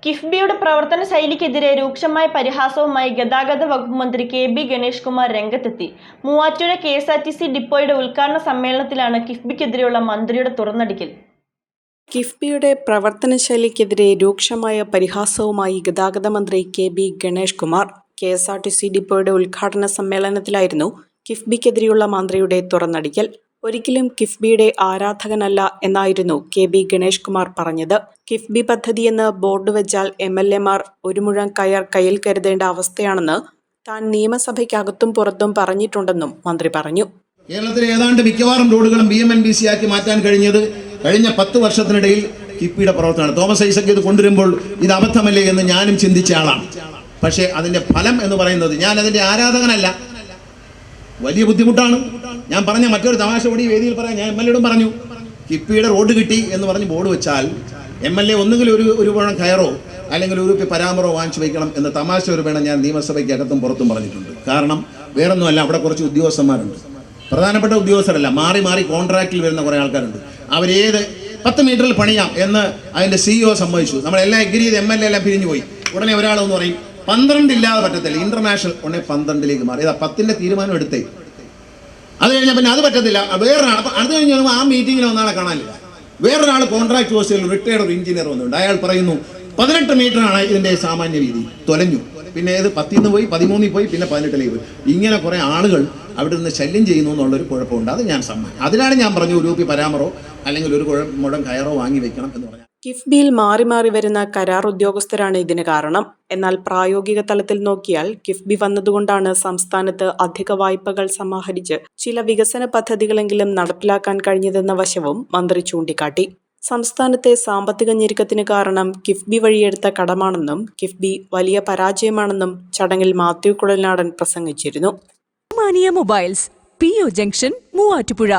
കിഫ്ബിയുടെ പ്രവർത്തന ശൈലിക്കെതിരെ രൂക്ഷമായ പരിഹാസവുമായി ഗതാഗത വകുപ്പ് മന്ത്രി കെ.ബി. ഗണേഷ് കുമാർ രംഗത്തെത്തി. മൂവാറ്റുപുഴ കെ.എസ്.ആർ.ടി.സി. ഡിപ്പോയുടെ ഉദ്ഘാടന സമ്മേളനത്തിലാണ് കിഫ്ബിക്കെതിരെയുള്ള മന്ത്രിയുടെ തുറന്നടിക്കൽ. കിഫ്ബിയുടെ പ്രവർത്തന ശൈലിക്കെതിരെ രൂക്ഷമായ പരിഹാസവുമായി ഗതാഗത മന്ത്രി കെ.ബി. ഗണേഷ് കുമാർ. കെ.എസ്.ആർ.ടി.സി. ഡിപ്പോയുടെ ഉദ്ഘാടന സമ്മേളനത്തിലായിരുന്നു കിഫ്ബിക്കെതിരെയുള്ള മന്ത്രിയുടെ തുറന്നടിക്കൽ. ഒരിക്കലും കിഫ്ബിയുടെ ആരാധകനല്ല എന്നായിരുന്നു കെ.ബി. ഗണേഷ് കുമാർ പറഞ്ഞത്. കിഫ്ബി പദ്ധതിയെന്ന് ബോർഡ് വെച്ചാൽ എം.എൽ.എമാർ ഒരു മുഴം കയർ കയ്യിൽ കരുതേണ്ട അവസ്ഥയാണെന്ന് താൻ നിയമസഭയ്ക്കകത്തും പുറത്തും പറഞ്ഞിട്ടുണ്ടെന്നും മന്ത്രി പറഞ്ഞു. കേരളത്തിലെ ഏതാണ്ട് മിക്കവാറും റോഡുകളും BMNBC ആക്കി മാറ്റാൻ കഴിഞ്ഞത് കഴിഞ്ഞ 10 വർഷത്തിനിടയിൽ കിഫ്ബിയുടെ പ്രവർത്തനമാണ്. തോമസ് ഐസക് ഇത് കൊണ്ടുവരുമ്പോൾ ഇത് അബദ്ധമല്ലേ എന്ന് ഞാനും ചിന്തിച്ച ആളാണ്. പക്ഷേ അതിൻ്റെ ഫലം എന്ന് പറയുന്നത്, ഞാൻ അതിൻ്റെ ആരാധകനല്ല, വലിയ ബുദ്ധിമുട്ടാണ്. ഞാൻ പറഞ്ഞ മറ്റൊരു തമാശ കൂടി വേദിയിൽ പറയാം. ഞാൻ MLA യോടും പറഞ്ഞു, കിഫ്ബിയുടെ റോഡ് കിട്ടി എന്ന് പറഞ്ഞ് ബോർഡ് വെച്ചാൽ MLA ഒന്നുകിൽ ഒരു മുഴം കയറോ അല്ലെങ്കിൽ ഒരു പരാമറോ വാങ്ങിച്ചു വയ്ക്കണം എന്ന് തമാശ ഒരു വേണം ഞാൻ നിയമസഭയ്ക്ക് അകത്തും പുറത്തും പറഞ്ഞിട്ടുണ്ട്. കാരണം വേറൊന്നുമല്ല, അവിടെ കുറച്ച് ഉദ്യോഗസ്ഥന്മാരുണ്ട്, പ്രധാനപ്പെട്ട ഉദ്യോഗസ്ഥരല്ല, മാറി മാറി കോൺട്രാക്റ്റിൽ വരുന്ന കുറേ ആൾക്കാരുണ്ട്. അവരേത് 10 മീറ്ററിൽ പണിയാം എന്ന് അതിൻ്റെ CEO സമ്മതിച്ചു. നമ്മളെല്ലാം എഗ്രി ചെയ്ത് MLA എല്ലാം പിരിഞ്ഞു പോയി. ഉടനെ ഒരാളെന്ന് പറയും 12 ഇല്ലാതെ പറ്റത്തില്ല, ഇന്റർനാഷണൽ ഉടനെ 12ലേക്ക് മാറി. ഇതാ 10ന്റെ തീരുമാനം എടുത്തേ. അത് കഴിഞ്ഞാൽ പിന്നെ അത് പറ്റത്തില്ല, വേറൊരാൾ. അപ്പം അത് കഴിഞ്ഞ് ആ മീറ്റിങ്ങിൽ ഒന്നാളെ കാണാനില്ല. വേറൊരാൾ കോൺട്രാക്ട് പോസ്റ്റിൽ റിട്ടയർഡ് എഞ്ചിനീയർ വന്നിട്ടുണ്ട്. അയാൾ പറയുന്നു 18 മീറ്ററാണ് ഇതിൻ്റെ സാമാന്യ വീതി. തൊലഞ്ഞു. പിന്നെ ഇത് 10 പോയി, 13 പോയി, പിന്നെ 18ലേക്ക് പോയി. ഇങ്ങനെ കുറേ ആളുകൾ അവിടെ നിന്ന് ശല്യം ചെയ്യുന്നു എന്നുള്ളൊരു കുഴപ്പമുണ്ട്. അത് ഞാൻ സമ്മതിക്കും. അതിനാണ് ഞാൻ പറഞ്ഞു ഒരു പരാമറോ അല്ലെങ്കിൽ ഒരു മുഴം കയറോ വാങ്ങി വെക്കണം എന്ന് പറഞ്ഞു. കിഫ്ബിയിൽ മാറി മാറി വരുന്ന കരാർ ഉദ്യോഗസ്ഥരാണ് ഇതിന് കാരണം. എന്നാൽ പ്രായോഗിക തലത്തിൽ നോക്കിയാൽ കിഫ്ബി വന്നതുകൊണ്ടാണ് സംസ്ഥാനത്ത് അധിക വായ്പകൾ സമാഹരിച്ച് ചില വികസന പദ്ധതികളെങ്കിലും നടപ്പിലാക്കാൻ കഴിഞ്ഞതെന്ന വശവും മന്ത്രി ചൂണ്ടിക്കാട്ടി. സംസ്ഥാനത്തെ സാമ്പത്തിക ഞെരുക്കത്തിന് കാരണം കിഫ്ബി വഴിയെടുത്ത കടമാണെന്നും കിഫ്ബി വലിയ പരാജയമാണെന്നും ചടങ്ങിൽ മാത്യു കുഴൽനാടൻ പ്രസംഗിച്ചിരുന്നു. Mobiles, PO junction, Muvattupuzha.